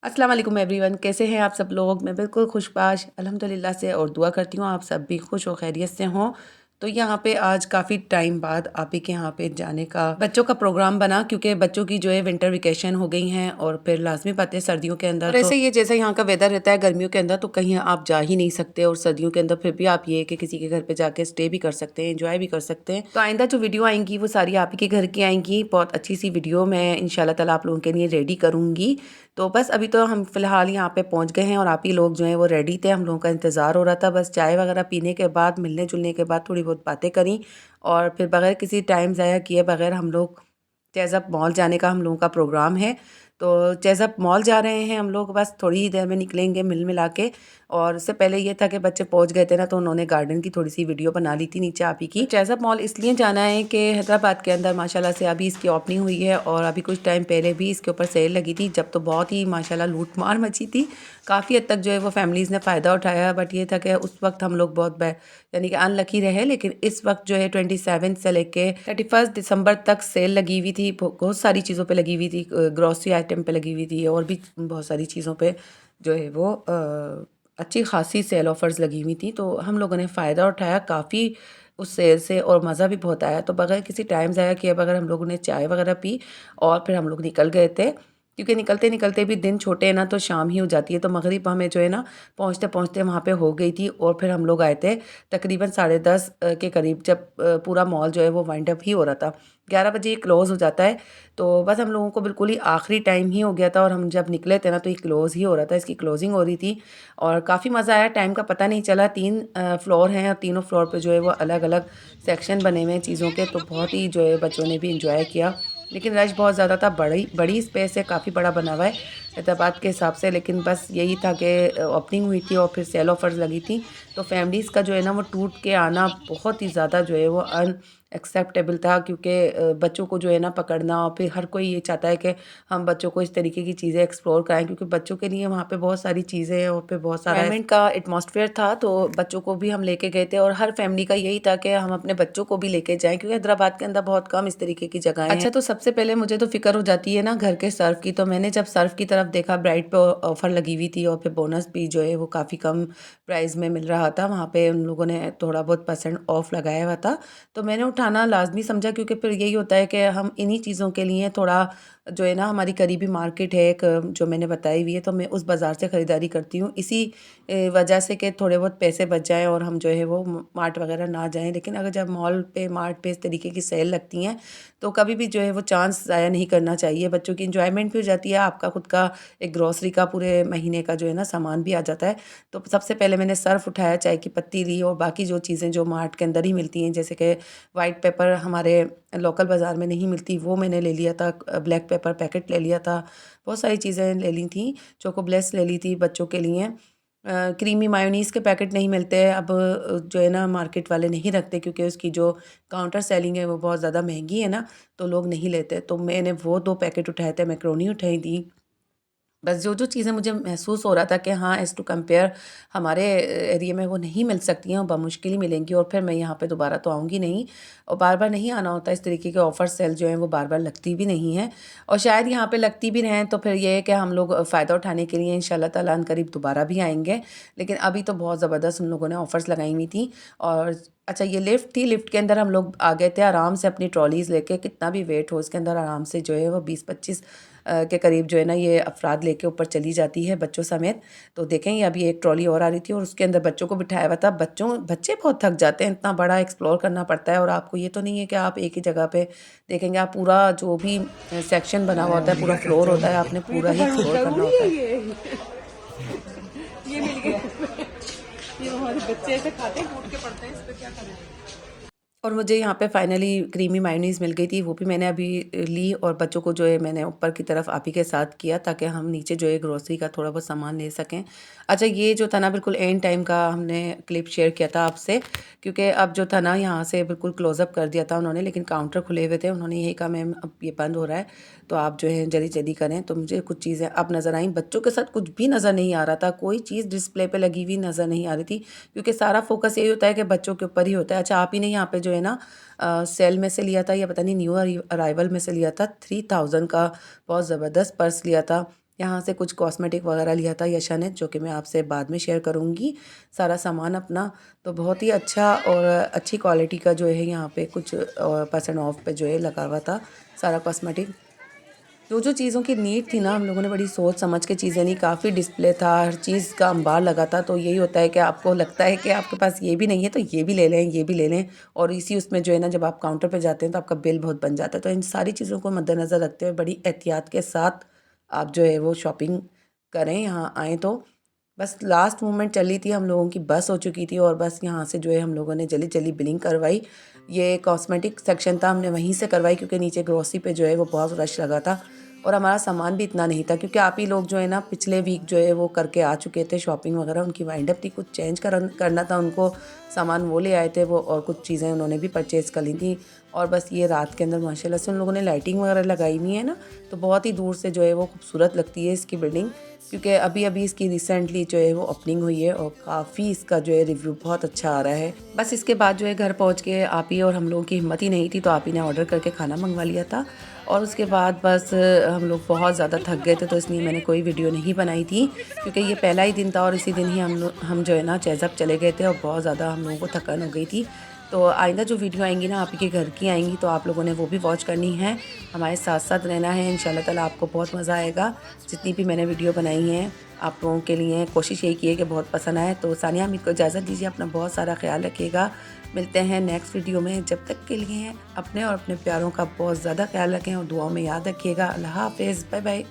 अस्सलाम वालेकुम एवरीवन, कैसे हैं आप सब लोग। मैं बिल्कुल खुशबाश अल्हम्दुलिल्लाह से और दुआ करती हूँ आप सब भी खुश और खैरियत से हों। तो यहाँ पे आज काफ़ी टाइम बाद आप ही के यहाँ पे जाने का बच्चों का प्रोग्राम बना, क्योंकि बच्चों की जो है विंटर वेकेशन हो गई हैं और फिर लाजमी बात है सर्दियों के अंदर। और ऐसे ये जैसे यहाँ का वेदर रहता है गर्मियों के अंदर तो कहीं आप जा ही नहीं सकते, और सर्दियों के अंदर फिर भी आप ये कि किसी के घर पे जाके स्टे भी कर सकते हैं, एंजॉय भी कर सकते हैं। तो आइंदा जो वीडियो आएंगी वो सारी आप ही के घर की आएंगी। बहुत अच्छी सी वीडियो मैं इंशाल्लाह ताला आप लोगों के लिए रेडी करूँगी। तो बस अभी तो हम फ़िलहाल यहाँ पे पहुँच गए हैं और आप ही लोग जो हैं वो रेडी थे, हम लोगों का इंतज़ार हो रहा था। बस चाय वगैरह पीने के बाद, मिलने जुलने के बाद थोड़ी बहुत बातें करी और फिर बगैर किसी टाइम ज़ाया किए बगैर हम लोग चेज़अप मॉल जाने का हम लोगों का प्रोग्राम है। तो चेज़अप मॉल जा रहे हैं हम लोग, बस थोड़ी ही देर में निकलेंगे मिल मिला के। और उससे पहले ये था कि बच्चे पहुंच गए थे ना, तो उन्होंने गार्डन की थोड़ी सी वीडियो बना ली थी नीचे आप ही की। चेज़अप मॉल इसलिए जाना है कि हैदराबाद के अंदर माशाल्लाह से अभी इसकी ओपनिंग हुई है और अभी कुछ टाइम पहले भी इसके ऊपर सेल लगी थी, जब तो बहुत ही माशाल्लाह लूट मार मची थी। काफ़ी हद तक जो है वो फैमिलीज़ ने फ़ायदा उठाया। बट ये था कि उस वक्त हम लोग बहुत यानी कि अनलकी रहे, लेकिन इस वक्त जो है 27 से लेके 31 दिसंबर तक सेल लगी हुई थी। बहुत सारी चीज़ों पे लगी हुई थी, ग्रॉसरी आइटम पे लगी हुई थी और भी बहुत सारी चीज़ों पे जो है वो अच्छी खासी सेल ऑफर्स लगी हुई थी। तो हम लोगों ने फ़ायदा उठाया काफ़ी उस सेल से और मज़ा भी बहुत आया। तो बगैर किसी टाइम ज़ाया किए बगैर हम लोगों ने चाय वगैरह पी और फिर हम लोग निकल गए थे, क्योंकि निकलते निकलते भी दिन छोटे हैं ना, तो शाम ही हो जाती है। तो मगरिब हमें जो है ना पहुँचते पहुँचते वहाँ पे हो गई थी और फिर हम लोग आए थे तकरीबन 10:30 के करीब, जब पूरा मॉल जो है वो वाइंड अप ही हो रहा था। 11 बजे ये क्लोज़ हो जाता है। तो बस हम लोगों को बिल्कुल ही आखिरी टाइम ही हो गया था और हम जब निकले थे ना तो ये क्लोज़ ही हो रहा था, इसकी क्लोजिंग हो रही थी। और काफ़ी मज़ा आया, टाइम का पता नहीं चला। 3 फ्लोर हैं और तीनों फ्लोर पे जो है वो अलग अलग सेक्शन बने हुए हैं चीज़ों के। तो बहुत ही जो है बच्चों ने भी इंजॉय किया, लेकिन रश बहुत ज़्यादा था। बड़ी बड़ी स्पेस है, काफ़ी बड़ा बना हुआ है हैदराबाद के हिसाब से। लेकिन बस यही था कि ओपनिंग हुई थी और फिर सेल ऑफर्स लगी थी, तो फैमिलीज़ का जो है ना वो टूट के आना बहुत ही ज़्यादा जो है वो अनएक्सेप्टेबल था। क्योंकि बच्चों को जो है ना पकड़ना, और फिर हर कोई ये चाहता है कि हम बच्चों को इस तरीके की चीज़ें एक्सप्लोर कराएं, क्योंकि बच्चों के लिए वहाँ पे बहुत सारी चीज़ें हैं और फिर बहुत सारा एनवायरनमेंट का एटमॉस्फेयर था। तो बच्चों को भी हम लेके गए थे और हर फैमिली का यही था कि हम अपने बच्चों को भी लेके जाएं, क्योंकि हैदराबाद के अंदर बहुत कम इस तरीके की जगह हैं। अच्छा, तो सबसे पहले मुझे तो फिक्र हो जाती है ना घर के सर्फ की। तो मैंने जब सर्फ की तरफ देखा, ब्राइड पे ऑफर लगी हुई थी और फिर बोनस भी जो है वो काफ़ी कम प्राइस में मिल रहा था। वहाँ पे उन लोगों ने थोड़ा बहुत परसेंट ऑफ लगाया हुआ था, तो मैंने उठाना लाजमी समझा। क्योंकि फिर यही होता है कि हम इन्हीं चीज़ों के लिए थोड़ा जो है ना, हमारी करीबी मार्केट है एक जो मैंने बताई हुई है, तो मैं उस बाज़ार से ख़रीदारी करती हूँ इसी वजह से कि थोड़े बहुत पैसे बच जाएँ और हम जो है वो मार्ट वगैरह ना जाएं। लेकिन अगर जब मॉल पे मार्ट पे इस तरीके की सेल लगती हैं तो कभी भी जो है वो चांस ज़ाया नहीं करना चाहिए। बच्चों की इंजॉयमेंट भी हो जाती है, आपका खुद का एक ग्रॉसरी का पूरे महीने का जो है ना सामान भी आ जाता है। तो सबसे पहले मैंने सर्फ उठाया, चाय की पत्ती ली और बाकी जो चीज़ें जो मार्ट के अंदर ही मिलती हैं, जैसे कि वाइट पेपर हमारे लोकल बाज़ार में नहीं मिलती, वो मैंने ले लिया था। ब्लैक पेपर पैकेट ले लिया था। बहुत सारी चीज़ें ले ली थी। चोको ब्लेस ले ली थी बच्चों के लिए। क्रीमी मायोनीज़ के पैकेट नहीं मिलते हैं अब, जो है ना मार्केट वाले नहीं रखते, क्योंकि उसकी जो काउंटर सेलिंग है वो बहुत ज़्यादा महंगी है ना, तो लोग नहीं लेते। तो मैंने वो 2 पैकेट उठाए थे, मैकरोनी उठाई थी। बस जो-जो चीज़ें मुझे महसूस हो रहा था कि हाँ, एज़ टू कंपेयर हमारे एरिया में वो नहीं मिल सकती हैं और बमुश्किल ही मिलेंगी, और फिर मैं यहाँ पे दोबारा तो आऊँगी नहीं और बार-बार नहीं आना होता। इस तरीके के ऑफ़र सेल जो हैं वो बार-बार लगती भी नहीं हैं, और शायद यहाँ पे लगती भी रहें तो फिर ये है कि हम लोग फ़ायदा उठाने के लिए इंशाल्लाह ताला अनकरीब दोबारा भी आएँगे। लेकिन अभी तो बहुत ज़बरदस्त उन लोगों ने ऑफ़र्स लगाई हुई थी। और अच्छा, ये लिफ्ट थी, लिफ्ट के अंदर हम लोग आ गए थे आराम से अपनी ट्रॉलीज़ लेके। कितना भी वेट हो इसके अंदर आराम से जो है वो 20-25 के करीब जो है ना ये अफ़राद लेके ऊपर चली जाती है बच्चों समेत। तो देखें, ये अभी एक ट्रॉली और आ रही थी और उसके अंदर बच्चों को बिठाया हुआ था। बच्चे बहुत थक जाते हैं, इतना बड़ा एक्सप्लोर करना पड़ता है। और आपको ये तो नहीं है कि आप एक ही जगह पे देखेंगे, आप पूरा जो भी सेक्शन बना हुआ होता है, पूरा फ्लोर होता है, आपने पूरा ही एक्सप्लोर करना होता है। ये मिल गया। ये हमारे बच्चे ऐसे खाते हैं, कूट के पड़ते हैं, इस पे क्या करें। और मुझे यहाँ पे फाइनली क्रीमी मायोनीज़ मिल गई थी, वो भी मैंने अभी ली और बच्चों को जो है मैंने ऊपर की तरफ आप ही के साथ किया, ताकि हम नीचे जो है ग्रोसरी का थोड़ा बहुत सामान ले सकें। अच्छा, ये जो था ना बिल्कुल एंड टाइम का हमने क्लिप शेयर किया था आपसे, क्योंकि अब जो था ना यहाँ से बिल्कुल क्लोज़अप कर दिया था उन्होंने, लेकिन काउंटर खुले हुए थे। उन्होंने यही कहा मैम अब ये बंद हो रहा है, तो आप जो है जल्दी जल्दी करें। तो मुझे कुछ चीज़ें अब नज़र आई, बच्चों के साथ कुछ भी नज़र नहीं आ रहा था, कोई चीज़ डिस्प्ले पे लगी हुई नज़र नहीं आ रही थी, क्योंकि सारा फोकस यही होता है कि बच्चों के ऊपर ही होता है। अच्छा, आप ही ने यहाँ पे जो है ना सेल में से लिया था या पता नहीं न्यू अराइवल में से लिया था, 3000 का बहुत ज़बरदस्त पर्स लिया था। यहाँ से कुछ कॉस्मेटिक वगैरह लिया था यशा ने, जो कि मैं आपसे बाद में शेयर करूँगी सारा सामान अपना। तो बहुत ही अच्छा और अच्छी क्वालिटी का जो है यहाँ पे कुछ % ऑफ पे जो है लगा हुआ था सारा कॉस्मेटिक। जो चीज़ों की नीड थी ना, हम लोगों ने बड़ी सोच समझ के चीज़ें ली। काफ़ी डिस्प्ले था, हर चीज़ का अंबार लगा था। तो यही होता है कि आपको लगता है कि आपके पास ये भी नहीं है तो ये भी ले लें, ये भी ले लें, और इसी उसमें जो है ना, जब आप काउंटर पे जाते हैं तो आपका बिल बहुत बन जाता है। तो इन सारी चीज़ों को मद्देनज़र रखते हुए बड़ी एहतियात के साथ आप जो है वो शॉपिंग करें, यहाँ आएँ तो। बस लास्ट मोमेंट चली थी, हम लोगों की बस हो चुकी थी और बस यहाँ से जो है हम लोगों ने जल्दी बिलिंग करवाई। ये कॉस्मेटिक सेक्शन था, हमने वहीं से करवाई क्योंकि नीचे ग्रोसरी पे जो है वो बहुत रश लगा था और हमारा सामान भी इतना नहीं था, क्योंकि आप ही लोग जो है ना पिछले वीक जो है वो करके आ चुके थे शॉपिंग वगैरह। उनकी वाइंड अप थी, कुछ चेंज करना था उनको, सामान वो ले आए थे वो, और कुछ चीज़ें उन्होंने भी परचेज़ कर ली थी। और बस ये रात के अंदर माशाल्लाह से उन लोगों ने लाइटिंग वगैरह लगाई हुई है ना, तो बहुत ही दूर से जो है वो खूबसूरत लगती है इसकी बिल्डिंग, क्योंकि अभी इसकी रिसेंटली जो है वो ओपनिंग हुई है और काफ़ी इसका जो है रिव्यू बहुत अच्छा आ रहा है। बस इसके बाद जो है घर पहुंच के आप ही और हम लोगों की हिम्मत ही नहीं थी, तो आप ही ने ऑर्डर करके खाना मंगवा लिया था। और उसके बाद बस हम लोग बहुत ज़्यादा थक गए थे, तो इसलिए मैंने कोई वीडियो नहीं बनाई थी, क्योंकि ये पहला ही दिन था और इसी दिन ही हम जो है ना चेज़अप चले गए थे और बहुत ज़्यादा हम लोगों को थकान हो गई थी। तो आइंदा जो वीडियो आएंगी ना आप ही के घर की आएंगी, तो आप लोगों ने वो भी वॉच करनी है, हमारे साथ साथ रहना है। इंशाल्लाह ताला आपको बहुत मज़ा आएगा। जितनी भी मैंने वीडियो बनाई हैं आप लोगों के लिए, कोशिश यही की है कि बहुत पसंद आए। तो सानिया हामिद को इजाज़त दीजिए, अपना बहुत सारा ख्याल रखिएगा। मिलते हैं नेक्स्ट वीडियो में, जब तक के लिए अपने और अपने प्यारों का बहुत ज़्यादा ख्याल रखें और दुआओं में याद रखिएगा। अल्लाह हाफ़िज़, बाय बाय।